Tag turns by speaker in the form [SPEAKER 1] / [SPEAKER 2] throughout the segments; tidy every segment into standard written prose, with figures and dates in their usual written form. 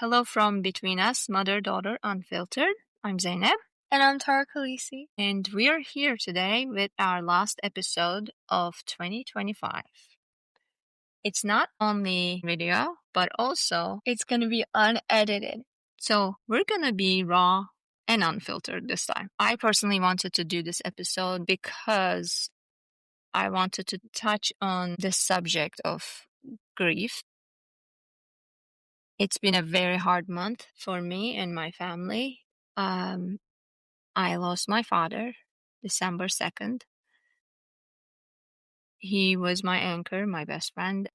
[SPEAKER 1] Hello from Between Us, Mother-Daughter Unfiltered. I'm Zeynep.
[SPEAKER 2] And I'm Tara Khaleesi.
[SPEAKER 1] And we're here today with our last episode of 2025. It's not only video, but also
[SPEAKER 2] it's going to be unedited.
[SPEAKER 1] So we're going to be raw and unfiltered this time. I personally wanted to do this episode because I wanted to touch on the subject of grief. It's been a very hard month for me and my family. I lost my father December 2nd. He was my anchor, my best friend.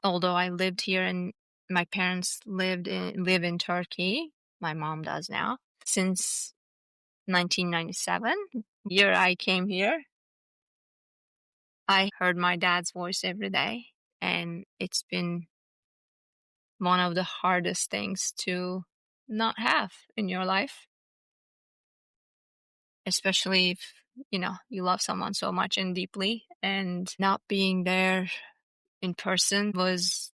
[SPEAKER 1] Although I lived here and my parents live in Turkey, my mom does now, since 1997, year I came here. I heard my dad's voice every day, and it's been one of the hardest things to not have in your life. Especially if, you love someone so much and deeply, and not being there in person was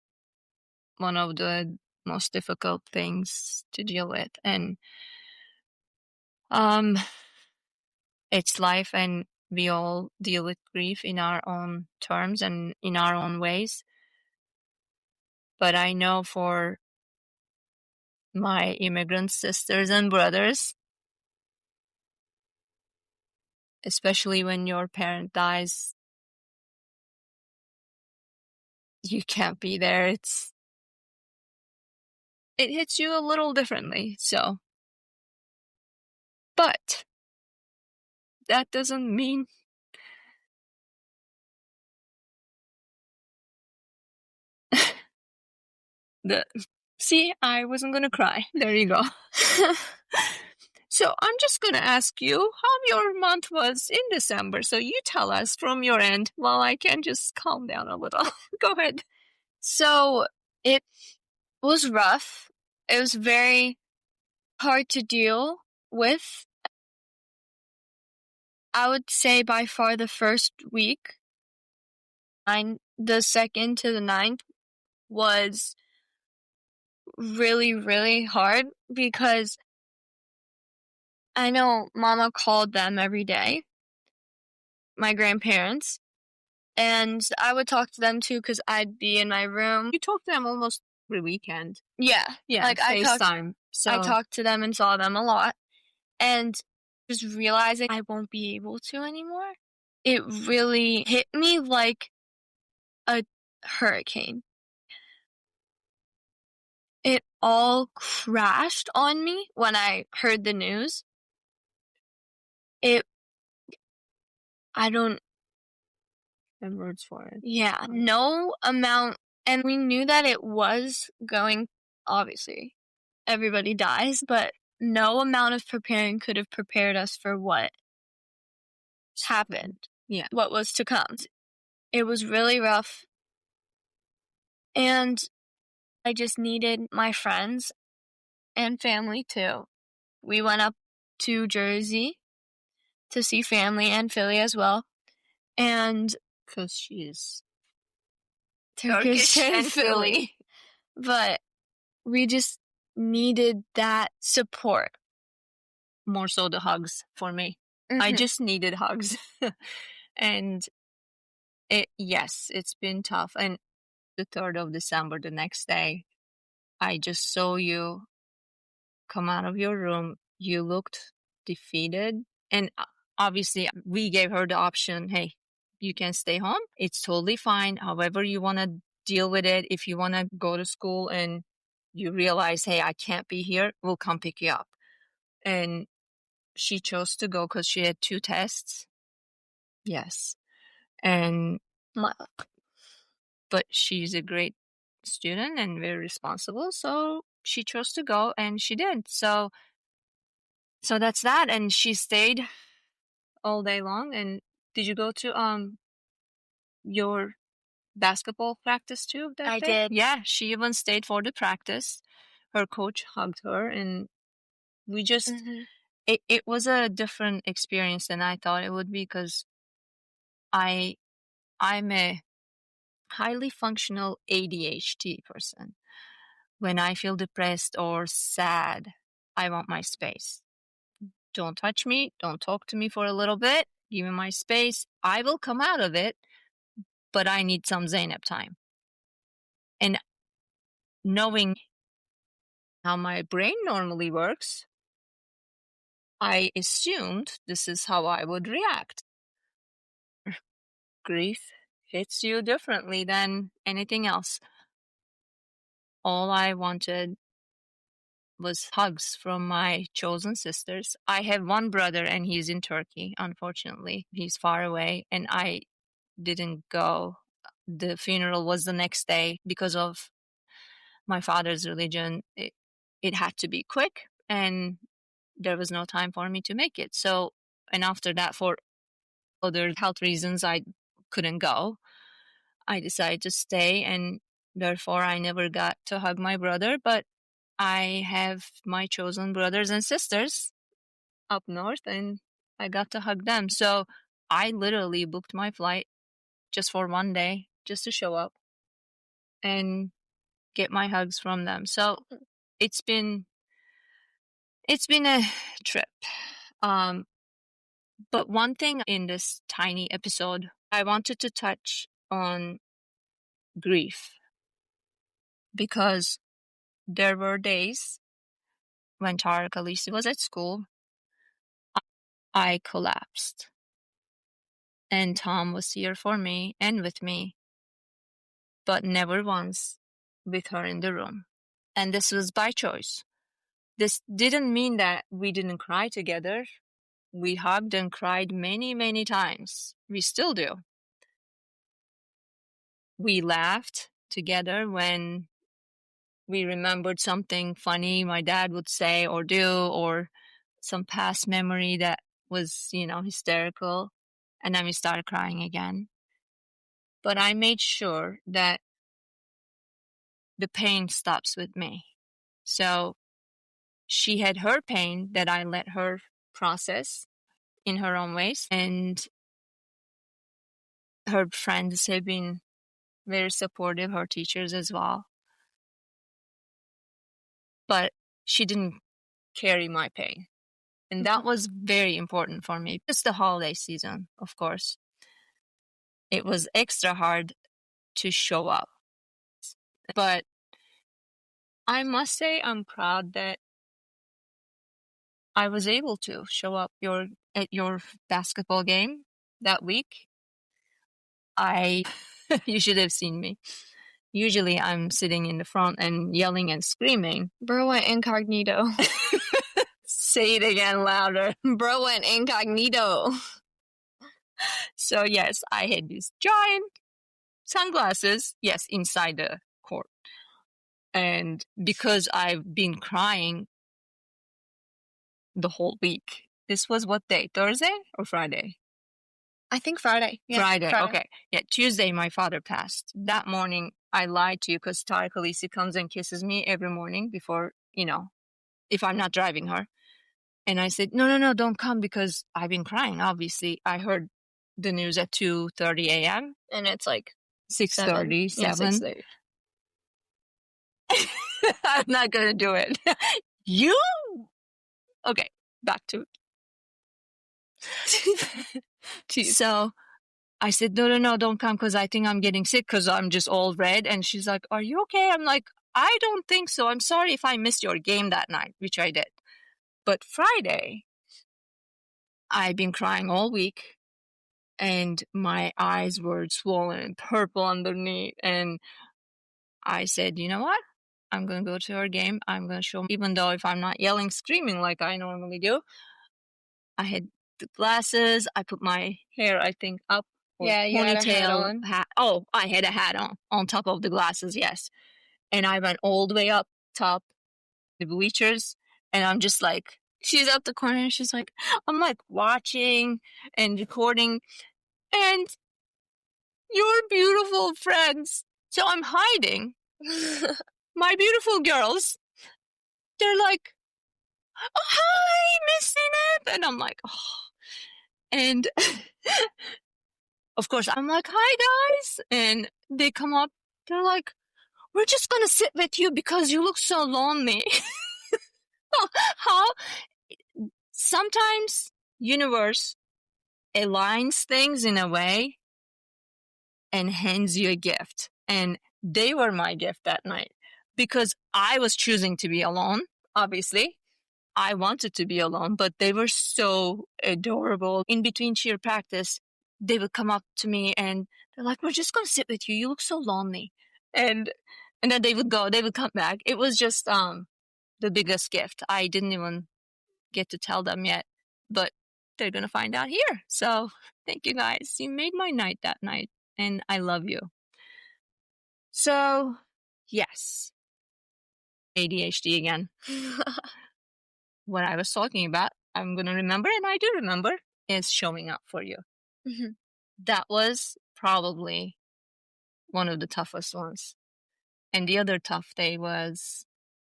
[SPEAKER 1] one of the most difficult things to deal with. And it's life, and we all deal with grief in our own terms and in our own ways. But I know for my immigrant sisters and brothers, especially when your parent dies, you can't be there. It hits you a little differently. So, but that doesn't mean see, I wasn't gonna cry. There you go. So I'm just gonna ask you how your month was in December. So you tell us from your end while I can just calm down a little. Go ahead.
[SPEAKER 2] So it was rough. It was very hard to deal with. I would say by far the first week, the 2nd to the 9th, was really, really hard because I know Mama called them every day, my grandparents, and I would talk to them too because I'd be in my room.
[SPEAKER 1] You talk to them almost every weekend.
[SPEAKER 2] Yeah.
[SPEAKER 1] Like FaceTime.
[SPEAKER 2] I talked to them and saw them a lot, and just realizing I won't be able to anymore, it really hit me like a hurricane. It all crashed on me when I heard the news. I don't
[SPEAKER 1] have words for it.
[SPEAKER 2] Yeah, no amount, and we knew that it was going, obviously, everybody dies, but no amount of preparing could have prepared us for what happened.
[SPEAKER 1] Yeah.
[SPEAKER 2] What was to come. It was really rough. And I just needed my friends and family too. We went up to Jersey to see family and Philly as well. And
[SPEAKER 1] because she is
[SPEAKER 2] Turkish and Philly. But we just needed that support.
[SPEAKER 1] More so the hugs for me. Mm-hmm. I just needed hugs. And it's been tough. And the 3rd of December, the next day, I just saw you come out of your room. You looked defeated. And obviously, we gave her the option, hey, you can stay home. It's totally fine. However you want to deal with it. If you want to go to school and you realize, hey, I can't be here, we'll come pick you up. And she chose to go because she had 2 tests. Yes. And but she's a great student and very responsible, so she chose to go, and she did. So that's that. And she stayed all day long. And did you go to your basketball practice too that
[SPEAKER 2] I
[SPEAKER 1] day?
[SPEAKER 2] did.
[SPEAKER 1] Yeah, she even stayed for the practice. Her coach hugged her, and we just it was a different experience than I thought it would be, because I'm a highly functional ADHD person. when I feel depressed or sad, I want my space. Don't touch me. Don't talk to me for a little bit. Give me my space. I will come out of it, but I need some Zeynep time. And knowing how my brain normally works, I assumed this is how I would react. Grief hits you differently than anything else. All I wanted was hugs from my chosen sisters. I have one brother and he's in Turkey, unfortunately. He's far away and I didn't go. The funeral was the next day because of my father's religion. It had to be quick and there was no time for me to make it. So, and after that, for other health reasons, I couldn't go. I decided to stay and therefore I never got to hug my brother, but I have my chosen brothers and sisters up north and I got to hug them. So I literally booked my flight just for one day, just to show up and get my hugs from them. So it's been a trip. But one thing in this tiny episode, I wanted to touch on grief because there were days when Tara Khaleesi was at school, I collapsed. And Tom was here for me and with me, but never once with her in the room. And this was by choice. This didn't mean that we didn't cry together. We hugged and cried many, many times. We still do. We laughed together when we remembered something funny my dad would say or do, or some past memory that was, hysterical. And then we started crying again. But I made sure that the pain stops with me. So she had her pain that I let her process in her own ways. And her friends have been very supportive, her teachers as well. But she didn't carry my pain. And that was very important for me. It's the holiday season, of course. It was extra hard to show up. But I must say I'm proud that I was able to show up at your basketball game that week. You should have seen me. Usually I'm sitting in the front and yelling and screaming.
[SPEAKER 2] Bro went incognito.
[SPEAKER 1] Say it again louder.
[SPEAKER 2] Bro went incognito.
[SPEAKER 1] So yes, I had these giant sunglasses, yes, inside the court. And because I've been crying the whole week, this was what day? Thursday or Friday?
[SPEAKER 2] I think Friday.
[SPEAKER 1] Yeah, Friday. Okay. Yeah, Tuesday my father passed. That morning I lied to you because Tara Khaleesi comes and kisses me every morning before, if I'm not driving her. And I said, no, don't come because I've been crying. Obviously, I heard the news at 2:30 a.m.
[SPEAKER 2] And it's like
[SPEAKER 1] 6:30, 7.
[SPEAKER 2] 6:30.
[SPEAKER 1] I'm not going to do it. You? Okay, back to So I said, no, don't come because I think I'm getting sick because I'm just all red. And she's like, are you okay? I'm like, I don't think so. I'm sorry if I missed your game that night, which I did. But Friday, I've been crying all week and my eyes were swollen and purple underneath. And I said, you know what? I'm going to go to her game. I'm going to show, even though if I'm not yelling, screaming like I normally do. I had the glasses. I put my hair, I think, up.
[SPEAKER 2] Yeah, you had a hat on.
[SPEAKER 1] Oh, I had a hat on top of the glasses, yes. And I went all the way up top the bleachers. And I'm just like, she's up the corner and she's like, I'm like watching and recording. And your beautiful friends. So I'm hiding. My beautiful girls. They're like, oh, hi, Miss Zeynep. And I'm like, oh. And of course, I'm like, hi, guys. And they come up. They're like, we're just gonna sit with you because you look so lonely. How sometimes universe aligns things in a way and hands you a gift. And they were my gift that night because I was choosing to be alone, obviously. I wanted to be alone, but they were so adorable. In between cheer practice, they would come up to me and they're like, we're just going to sit with you. You look so lonely. And and then they would go, they would come back. It was just the biggest gift. I didn't even get to tell them yet, but they're going to find out here. So thank you guys. You made my night that night, and I love you. So, yes, ADHD again. What I was talking about, I'm going to remember, and I do remember, is showing up for you.
[SPEAKER 2] Mhm.
[SPEAKER 1] That was probably one of the toughest ones. And the other tough day was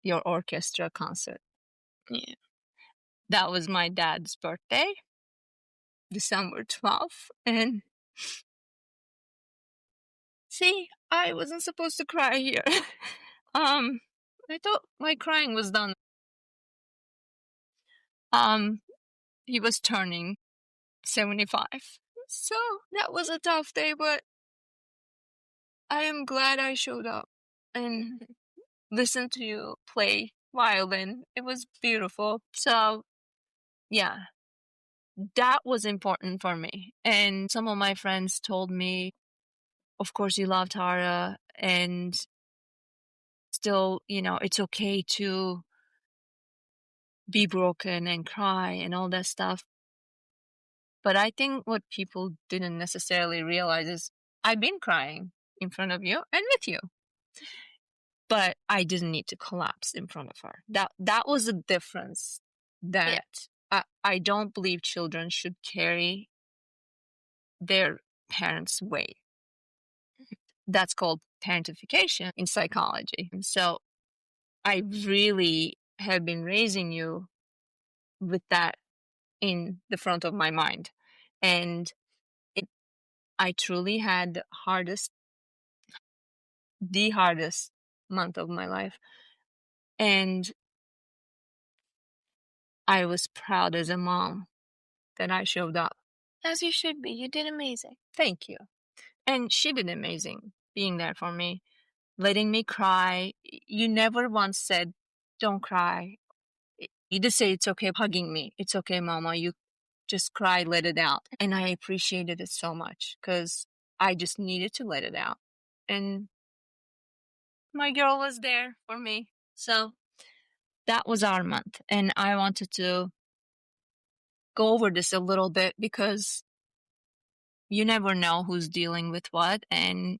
[SPEAKER 1] your orchestra concert.
[SPEAKER 2] Yeah.
[SPEAKER 1] That was my dad's birthday, December 12th. And see, I wasn't supposed to cry here. I thought my crying was done. He was turning 75. So that was a tough day, but I am glad I showed up and listened to you play violin. It was beautiful. So, yeah, that was important for me. And some of my friends told me, of course, you love Tara, and still, it's okay to be broken and cry and all that stuff. But I think what people didn't necessarily realize is I've been crying in front of you and with you. But I didn't need to collapse in front of her. That was a difference that I don't believe children should carry their parents' weight. That's called parentification in psychology. And so I really have been raising you with that in the front of my mind. And I truly had the hardest month of my life. And I was proud as a mom that I showed up.
[SPEAKER 2] As you should be. You did amazing.
[SPEAKER 1] Thank you. And she did amazing being there for me, letting me cry. You never once said, don't cry. You just say, it's okay, hugging me. It's okay, mama. You just cry, let it out. And I appreciated it so much because I just needed to let it out. And my girl was there for me. So that was our month. And I wanted to go over this a little bit because you never know who's dealing with what. And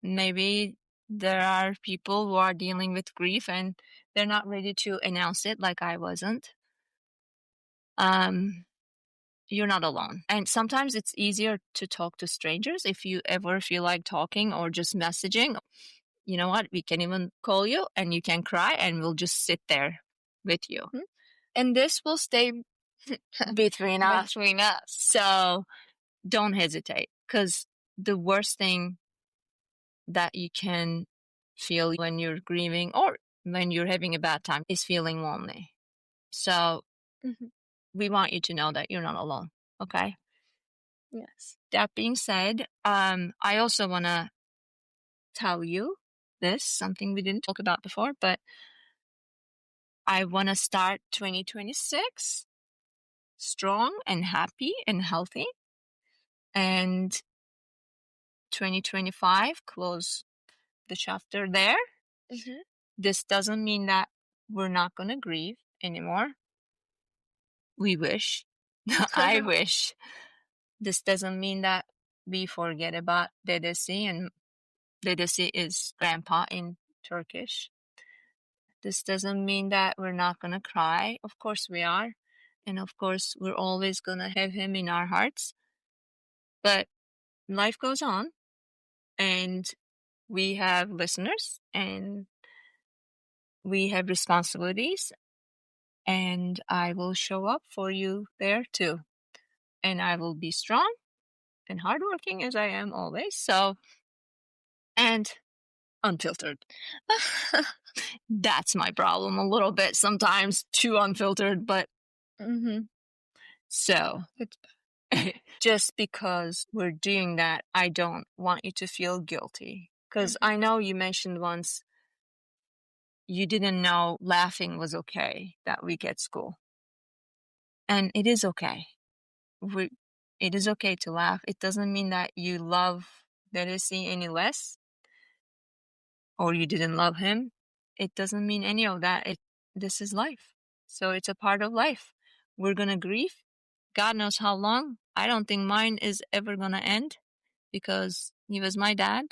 [SPEAKER 1] maybe there are people who are dealing with grief and they're not ready to announce it like I wasn't. You're not alone. And sometimes it's easier to talk to strangers if you ever feel like talking or just messaging. You know what? We can even call you and you can cry and we'll just sit there with you.
[SPEAKER 2] Mhm.
[SPEAKER 1] And this will stay between us.
[SPEAKER 2] Between us.
[SPEAKER 1] So don't hesitate because the worst thing that you can feel when you're grieving or when you're having a bad time is feeling lonely. So
[SPEAKER 2] Mhm.
[SPEAKER 1] we want you to know that you're not alone. Okay.
[SPEAKER 2] Yes.
[SPEAKER 1] That being said, I also want to tell you this, something we didn't talk about before, but I want to start 2026 strong and happy and healthy. And 2025, close the chapter there.
[SPEAKER 2] Mhm.
[SPEAKER 1] This doesn't mean that we're not going to grieve anymore. We wish. I wish. This doesn't mean that we forget about dedesi, and dedesi is grandpa in Turkish. This doesn't mean that we're not going to cry. Of course we are. And of course we're always going to have him in our hearts. But life goes on and we have listeners and we have responsibilities, and I will show up for you there too. And I will be strong and hardworking as I am always. So, and unfiltered. That's my problem a little bit sometimes, too unfiltered, but so just because we're doing that, I don't want you to feel guilty. Because I know you mentioned once you didn't know laughing was okay that week at school. And it is okay. It is okay to laugh. It doesn't mean that you love Khaleesi any less or you didn't love him. It doesn't mean any of that. This is life. So it's a part of life. We're going to grieve. God knows how long. I don't think mine is ever going to end because he was my dad.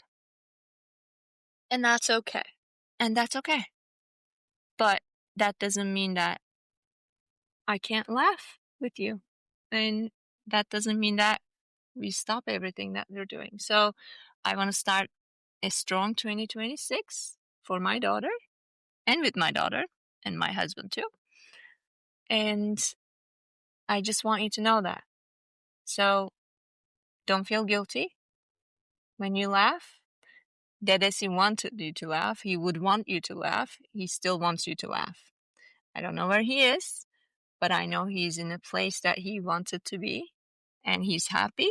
[SPEAKER 2] And that's okay.
[SPEAKER 1] And that's okay. But that doesn't mean that I can't laugh with you. And that doesn't mean that we stop everything that we're doing. So I want to start a strong 2026 for my daughter and with my daughter and my husband too. And I just want you to know that. So don't feel guilty when you laugh. Dedesi wanted you to laugh. He would want you to laugh. He still wants you to laugh. I don't know where he is, but I know he's in a place that he wanted to be, and he's happy,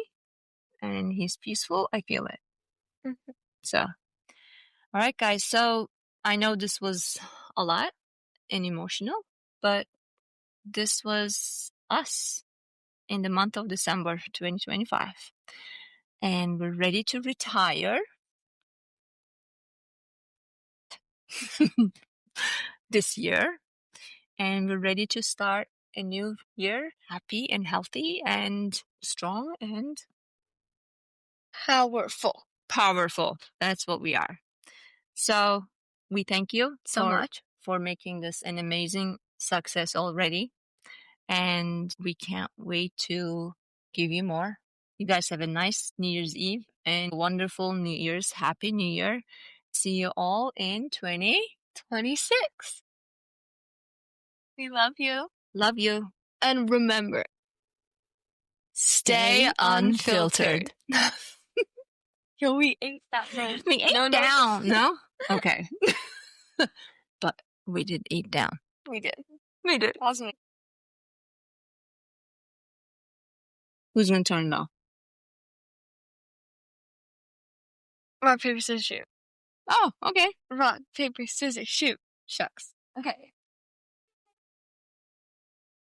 [SPEAKER 1] and he's peaceful. I feel it. So, all right, guys. So I know this was a lot and emotional, but this was us in the month of December 2025. And we're ready to retire this year. And we're ready to start a new year happy and healthy and strong and powerful. That's what we are. So we thank you so much for making this an amazing success already. And we can't wait to give you more. You guys have a nice New Year's Eve and wonderful New Year's. Happy New Year. See you all in 2026.
[SPEAKER 2] We love you.
[SPEAKER 1] Love you.
[SPEAKER 2] And remember, stay unfiltered. Yo, we ate that wrong.
[SPEAKER 1] We ate down. No? Okay. But we did eat down.
[SPEAKER 2] We did.
[SPEAKER 1] We did.
[SPEAKER 2] Awesome.
[SPEAKER 1] Who's going to turn it off?
[SPEAKER 2] Rock, paper, scissors, shoot.
[SPEAKER 1] Oh, okay.
[SPEAKER 2] Rock, paper, scissors, shoot. Shucks. Okay.